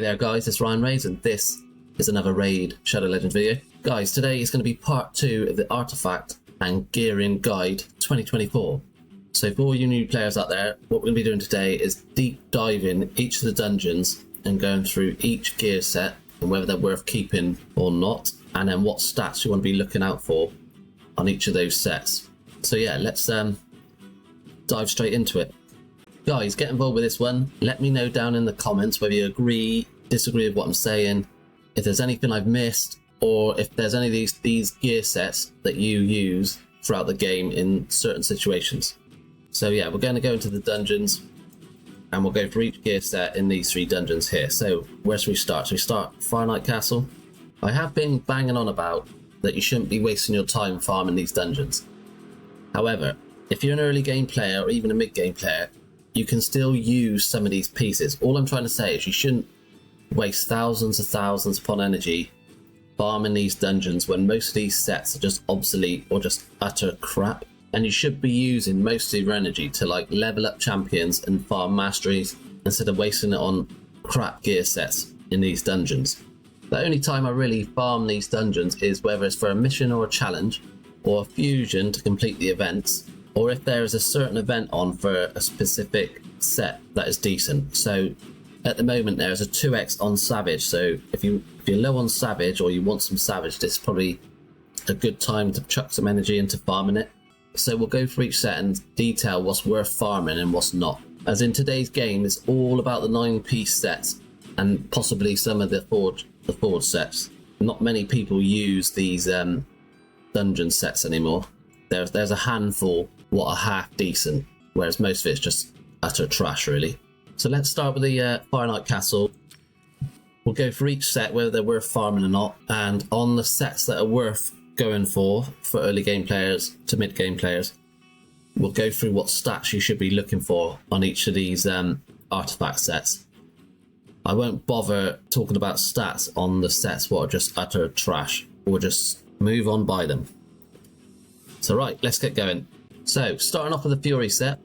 there guys, it's Ryan Raids and this is another Raid Shadow Legends video. Guys, today is going to be part 2 of the Artifact and Gearing Guide 2024. So for all you new players out there, what we're going to be doing today is deep diving each of the dungeons and going through each gear set and whether they're worth keeping or not, and then what stats you want to be looking out for on each of those sets. So yeah, let's dive straight into it. Guys, get involved with this one. Let me know down in the comments whether you agree, disagree with what I'm saying, if there's anything I've missed, or if there's any of these gear sets that you use throughout the game in certain situations. So yeah, we're going to go into the dungeons and we'll go for each gear set in these 3 dungeons here. So where should we start? Should we start Fire Knight Castle? I have been banging on about that you shouldn't be wasting your time farming these dungeons. However, if you're an early game player or even a mid game player, you can still use some of these pieces. All I'm trying to say is you shouldn't waste thousands upon energy farming these dungeons when most of these sets are just obsolete or just utter crap. And you should be using most of your energy to like level up champions and farm masteries instead of wasting it on crap gear sets in these dungeons. The only time I really farm these dungeons is whether it's for a mission or a challenge or a fusion to complete the events, or if there is a certain event on for a specific set that is decent. So at the moment there is a 2x on Savage, so if you're low on Savage or you want some Savage, this is probably a good time to chuck some energy into farming it. So we'll go for each set and detail what's worth farming and what's not. As in today's game is all about the 9-piece sets and possibly some of the forge sets. Not many people use these dungeon sets anymore. There's a handful what are half decent, whereas most of it's just utter trash really. So let's start with the Fire Knight Castle. We'll go for each set whether they're worth farming or not, and on the sets that are worth going for early game players to mid game players, we'll go through what stats you should be looking for on each of these artifact sets. I won't bother talking about stats on the sets what are just utter trash. We'll just move on by them. So right, let's get going. So starting off with the Fury set,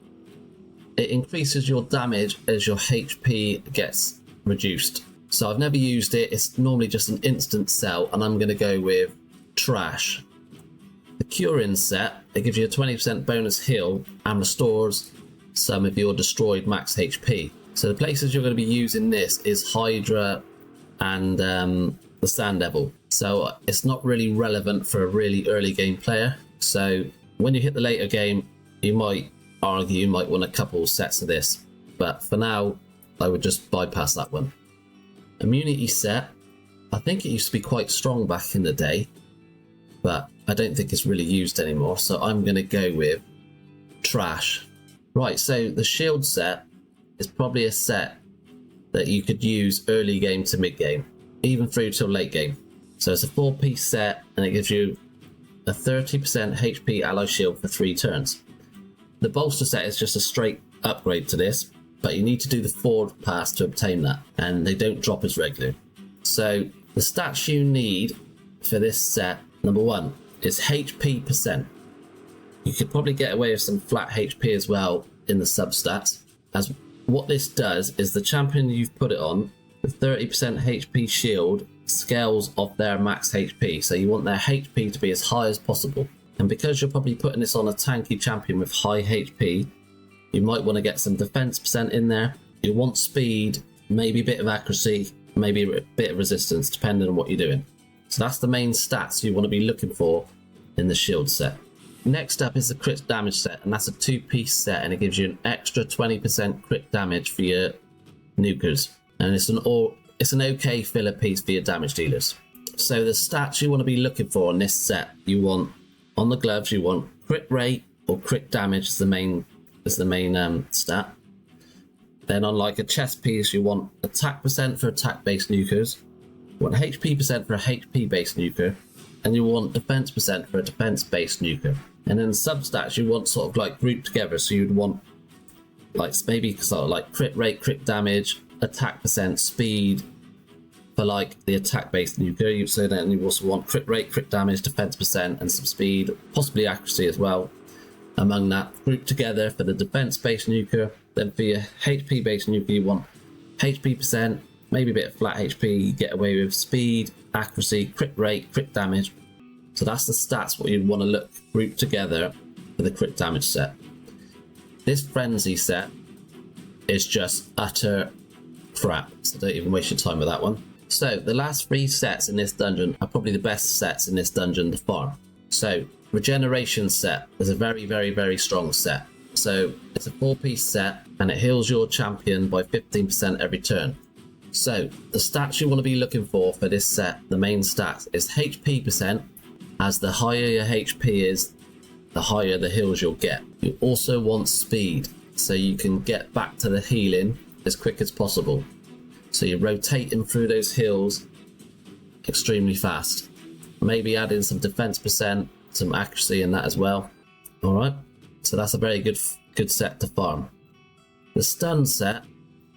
it increases your damage as your HP gets reduced. So I've never used it, it's normally just an instant sell, and I'm going to go with trash. The Curing set, it gives you a 20% bonus heal and restores some of your destroyed max HP. So the places you're going to be using this is Hydra and the Sand Devil. So it's not really relevant for a really early game player. So when you hit the later game, you might argue you might want a couple sets of this, but for now I would just bypass that one. Immunity set, I think it used to be quite strong back in the day, but I don't think it's really used anymore, so I'm going to go with trash. Right, so the shield set is probably a set that you could use early game to mid game, even through till late game. So it's a 4-piece set and it gives you a 30% HP ally shield for 3 turns. The bolster set is just a straight upgrade to this, but you need to do the forward pass to obtain that, and they don't drop as regular. So the stats you need for this set, number 1 is HP percent. You could probably get away with some flat HP as well in the substats, as what this does is the champion you've put it on, the 30% HP shield scales off their max HP, so you want their HP to be as high as possible. And because you're probably putting this on a tanky champion with high HP, you might want to get some defense percent in there. You want speed, maybe a bit of accuracy, maybe a bit of resistance, depending on what you're doing. So that's the main stats you want to be looking for in the shield set. Next up is the crit damage set, and that's a 2-piece set, and it gives you an extra 20% crit damage for your nukers, and it's an okay filler piece for your damage dealers. So the stats you want to be looking for on this set, you want on the gloves, you want crit rate or crit damage is the main stat. Then on like a chest piece, you want attack percent for attack based nukers, you want HP percent for a HP based nuker, and you want defense percent for a defense based nuker. And then substats you want sort of like grouped together, so you'd want like maybe sort of like crit rate, crit damage, attack percent, speed for like the attack based nuker. So then you also want crit rate, crit damage, defense percent, and some speed, possibly accuracy as well. Among that, grouped together for the defense based nuker. Then for your HP based nuker, you want HP percent, maybe a bit of flat HP, get away with speed, accuracy, crit rate, crit damage. So that's the stats what you'd want to look grouped together for the crit damage set. This frenzy set is just utter crap, so don't even waste your time with that one. So the last 3 sets in this dungeon are probably the best sets in this dungeon to farm. So regeneration set is a very strong set. So it's a 4-piece set and it heals your champion by 15% every turn. So the stats you want to be looking for this set, the main stats, is HP percent, as the higher your HP is, the higher the heals you'll get. You also want speed, so you can get back to the healing as quick as possible. So you're rotating through those hills extremely fast. Maybe add in some defense percent, some accuracy in that as well. Alright, so that's a very good set to farm. The stun set,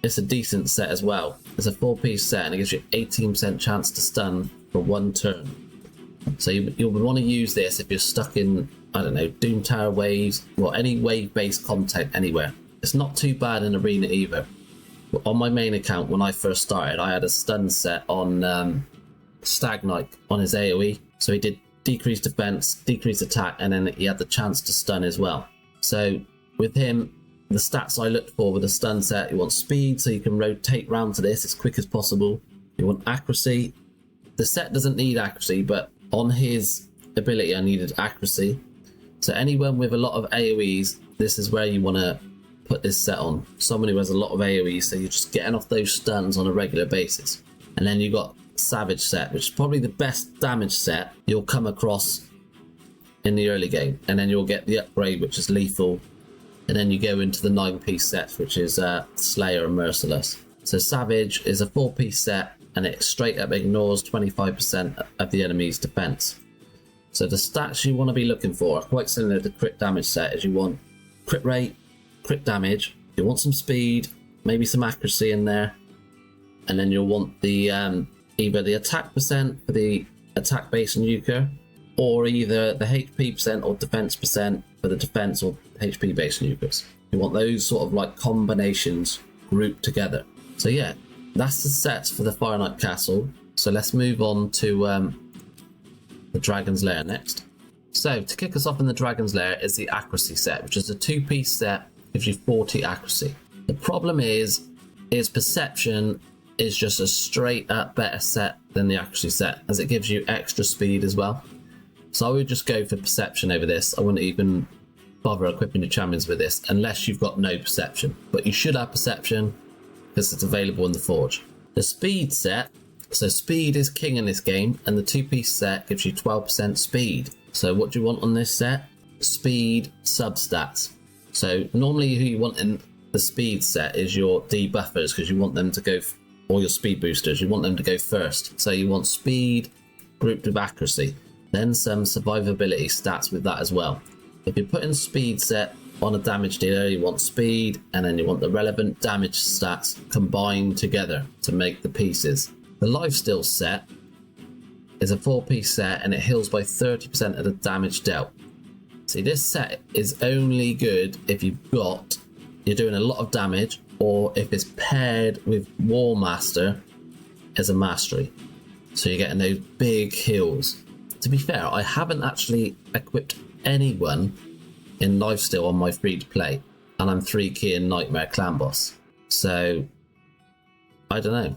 it's a decent set as well. It's a 4-piece set and it gives you 18% chance to stun for 1 turn. So you'll want to use this if you're stuck in, I don't know, Doom Tower waves, or any wave-based content anywhere. It's not too bad in Arena either. But on my main account, when I first started, I had a stun set on Stag Knight on his AoE. So he did decreased defense, decreased attack, and then he had the chance to stun as well. So with him, the stats I looked for with the stun set, you want speed, so you can rotate round to this as quick as possible. You want accuracy. The set doesn't need accuracy, but on his ability I needed accuracy. So anyone with a lot of AoEs, this is where you want to put this set on. Someone who has a lot of AoEs, so you're just getting off those stuns on a regular basis. And then you got Savage set, which is probably the best damage set you'll come across in the early game. And then you'll get the upgrade, which is lethal. And then you go into the 9-piece set, which is Slayer and Merciless. So Savage is a 4-piece set and it straight up ignores 25% of the enemy's defense. So the stats you want to be looking for are quite similar to crit damage set, as you want crit rate, crit damage, you want some speed, maybe some accuracy in there, and then you'll want the either the attack percent for the attack base and euchre, or either the HP percent or defense percent for the defense or HP base and euchres. You want those sort of like combinations grouped together. So yeah, that's the sets for the Fire Knight Castle. So let's move on to the Dragon's Lair next. So to kick us off in the Dragon's Lair is the accuracy set, which is a 2-piece set, gives you 40 accuracy. The problem is perception is just a straight up better set than the accuracy set, as it gives you extra speed as well. So I would just go for perception over this. I wouldn't even bother equipping your champions with this unless you've got no perception, but you should have perception because it's available in the Forge. The speed set, so speed is king in this game, and the 2-piece set gives you 12% speed. So what do you want on this set? Speed substats. So normally who you want in the speed set is your debuffers, because you want them to go, or your speed boosters, you want them to go first. So you want speed grouped with accuracy, then some survivability stats with that as well. If you're putting speed set on a damage dealer, you want speed, and then you want the relevant damage stats combined together to make the pieces. The lifesteal set is a 4-piece set and it heals by 30% of the damage dealt. See, this set is only good if you're doing a lot of damage, or if it's paired with War Master as a mastery. So you're getting those big heals. To be fair, I haven't actually equipped anyone in lifesteal on my free to play, and I'm 3 in Nightmare Clan Boss. So I don't know.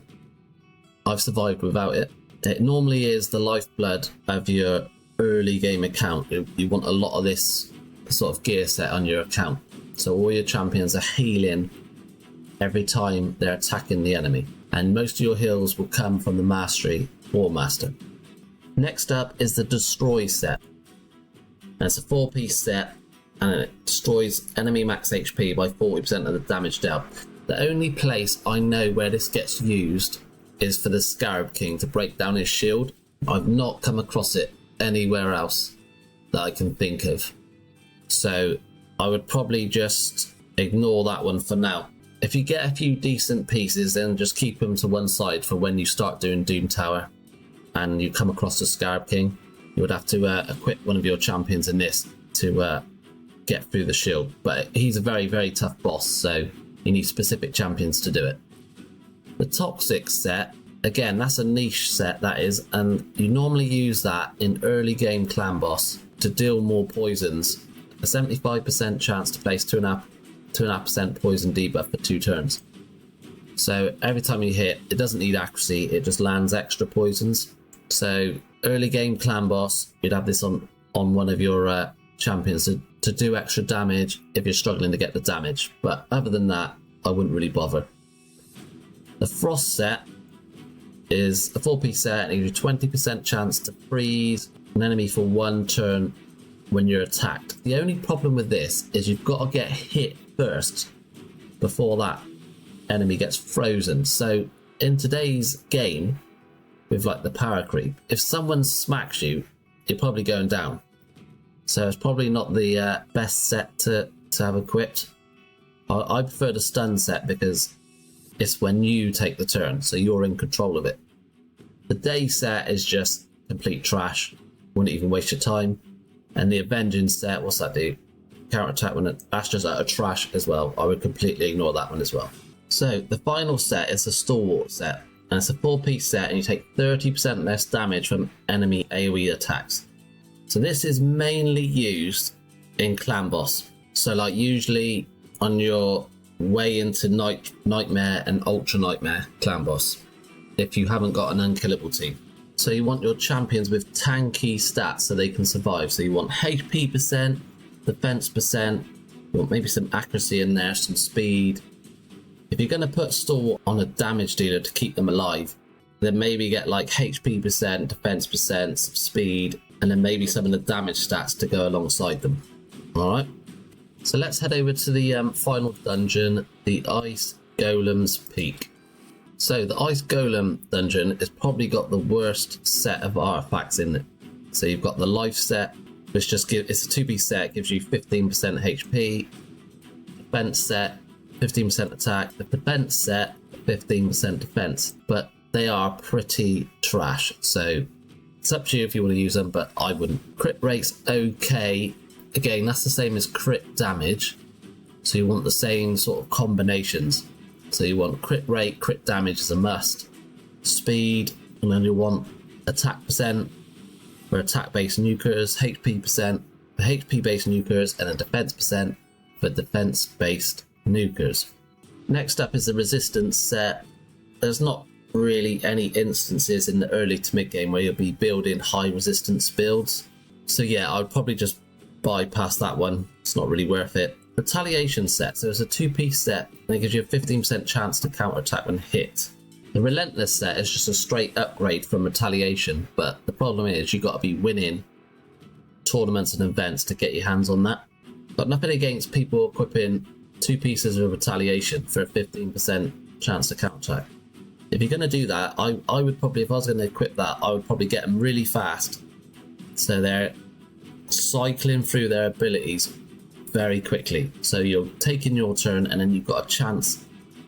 I've survived without it. It normally is the lifeblood of your early game account. You want a lot of this sort of gear set on your account. So all your champions are healing every time they're attacking the enemy. And most of your heals will come from the mastery, War Master. Next up is the Destroy set. And it's a 4-piece set and it destroys enemy max HP by 40% of the damage dealt. The only place I know where this gets used is for the Scarab King to break down his shield. I've not come across it anywhere else that I can think of. So I would probably just ignore that one for now. If you get a few decent pieces, then just keep them to one side for when you start doing Doom Tower and you come across the Scarab King. You would have to equip one of your champions in this to get through the shield. But he's a very, very tough boss, so you need specific champions to do it. The Toxic set, again, that's a niche set, that is, and you normally use that in early game clan boss to deal more poisons. A 75% chance to place 2.5% poison debuff for 2 turns. So every time you hit, it doesn't need accuracy, it just lands extra poisons. So early game clan boss, you'd have this on one of your champions to do extra damage if you're struggling to get the damage. But other than that, I wouldn't really bother. The Frost set is a 4-piece set and gives you 20% chance to freeze an enemy for 1 turn when you're attacked. The only problem with this is you've got to get hit first before that enemy gets frozen. So in today's game, with like the power creep, if someone smacks you, you're probably going down. So it's probably not the best set to have equipped. I prefer the stun set because it's when you take the turn, so you're in control of it. The day set is just complete trash, wouldn't even waste your time. And the avenging set, what's that do? Counter attack when that's just utter trash as well. I would completely ignore that one as well. So the final set is the Stalwart set, and it's a 4-piece set and you take 30% less damage from enemy AoE attacks. So this is mainly used in clan boss. So like usually on your way into Nightmare and Ultra Nightmare clan boss, if you haven't got an unkillable team. So you want your champions with tanky stats so they can survive. So you want HP percent, defense percent, you want maybe some accuracy in there, some speed. If you're going to put Stalwart on a damage dealer to keep them alive, then maybe get like HP percent, defense percent, some speed, and then maybe some of the damage stats to go alongside them. Alright, so let's head over to the final dungeon, the Ice Golem's Peak. So the Ice Golem dungeon has probably got the worst set of artifacts in it. So you've got the life set, which just it's a 2-piece set, gives you 15% HP. Defense set, 15% attack. The defense set, 15% defense. But they are pretty trash, so it's up to you if you want to use them, but I wouldn't. Crit rate's okay. Again, that's the same as crit damage, so you want the same sort of combinations. So you want crit rate, crit damage is a must, speed, and then you want attack percent for attack based nukers, HP percent for HP based nukers, and then defense percent for defense based nukers. Next up is the resistance set. There's not really any instances in the early to mid game where you'll be building high resistance builds. So yeah, I'd probably just bypass that one. It's not really worth it. Retaliation set. So it's a 2-piece set and it gives you a 15% chance to counterattack when hit. The Relentless set is just a straight upgrade from Retaliation, but the problem is you've got to be winning tournaments and events to get your hands on that. Got nothing against people equipping 2 pieces of Retaliation for a 15% chance to counterattack. If you're going to do that, I would probably, if I was going to equip that, I would probably get them really fast. So they're cycling through their abilities very quickly. So you're taking your turn and then you've got a chance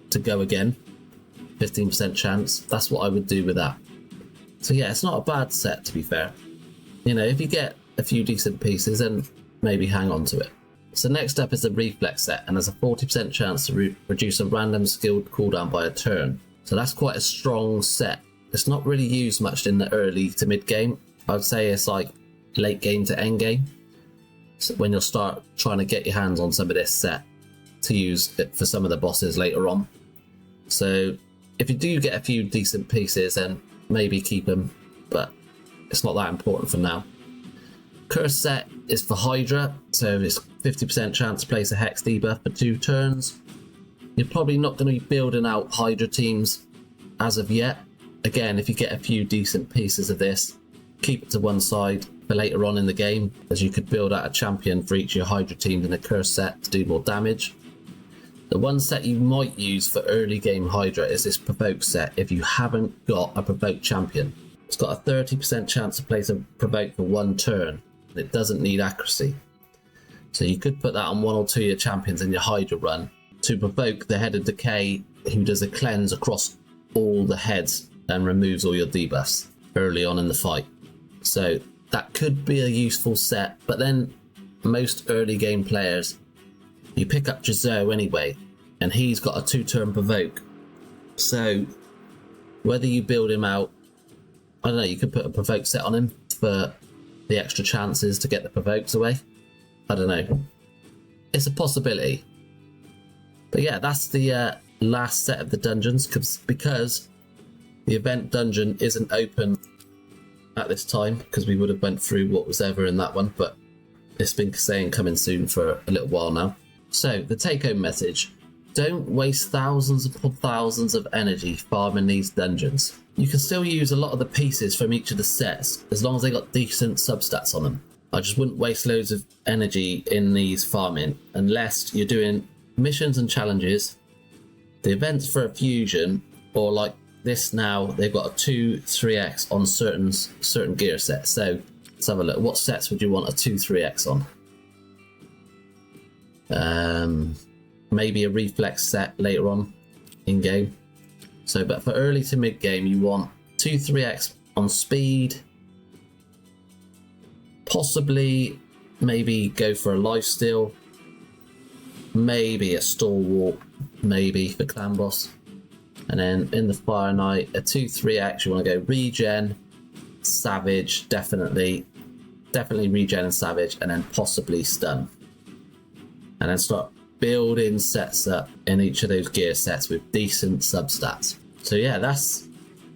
to go again. 15% chance. That's what I would do with that. So yeah, it's not a bad set to be fair. You know, if you get a few decent pieces, then maybe hang on to it. So next up is the Reflex set, and there's a 40% chance to reduce a random skilled cooldown by a turn. So that's quite a strong set. It's not really used much in the early to mid game. I'd say it's like late game to end game. So when you'll start trying to get your hands on some of this set to use it for some of the bosses later on. So if you do get a few decent pieces, then maybe keep them, but it's not that important for now. Curse set is for Hydra, so it's 50% chance to place a Hex debuff for 2 turns. You're probably not going to be building out Hydra teams as of yet. Again, if you get a few decent pieces of this, keep it to one side for later on in the game, as you could build out a champion for each of your Hydra teams in a curse set to do more damage. The one set you might use for early game Hydra is this Provoke set if you haven't got a Provoke champion. It's got a 30% chance to place a Provoke for 1 turn, and it doesn't need accuracy. So you could put that on 1 or 2 of your champions in your Hydra run to provoke the Head of Decay, who does a cleanse across all the heads and removes all your debuffs early on in the fight. So that could be a useful set, but then most early game players, you pick up Jazzo anyway, and he's got a 2-turn provoke. So Whether you build him out, I don't know, you could put a provoke set on him for the extra chances to get the provokes away. I don't know. It's a possibility. But yeah, that's the last set of the dungeons, because the event dungeon isn't open at this time, because we would have went through what was ever in that one, but it's been saying coming soon for a little while now. So the take-home message: don't waste thousands upon thousands of energy farming these dungeons. You can still use a lot of the pieces from each of the sets as long as they got decent substats on them. I just wouldn't waste loads of energy in these farming unless you're doing missions and challenges, the events for a fusion, or like this now, they've got a 2-3x on certain gear sets. So let's have a look. What sets would you want a 2-3x on? Maybe a reflex set later on in game. So, but for early to mid game, you want 2-3x on speed. Possibly, maybe go for a lifesteal. Maybe a stalwart, maybe for clan boss. And then in the Fire Knight, a 2-3x, you want to go regen, savage, definitely regen and savage, and then possibly stun. And then start building sets up in each of those gear sets with decent substats. So yeah, that's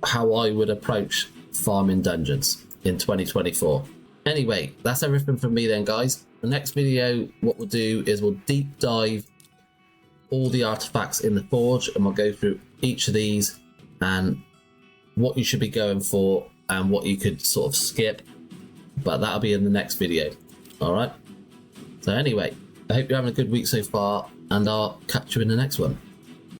how I would approach farming dungeons in 2024. Anyway, that's everything from me then, guys. The next video, what we'll do is we'll deep dive all the artifacts in the forge, and we'll go through each of these and what you should be going for and what you could sort of skip, but that'll be in the next video. All right, so anyway, I hope you're having a good week so far, and I'll catch you in the next one.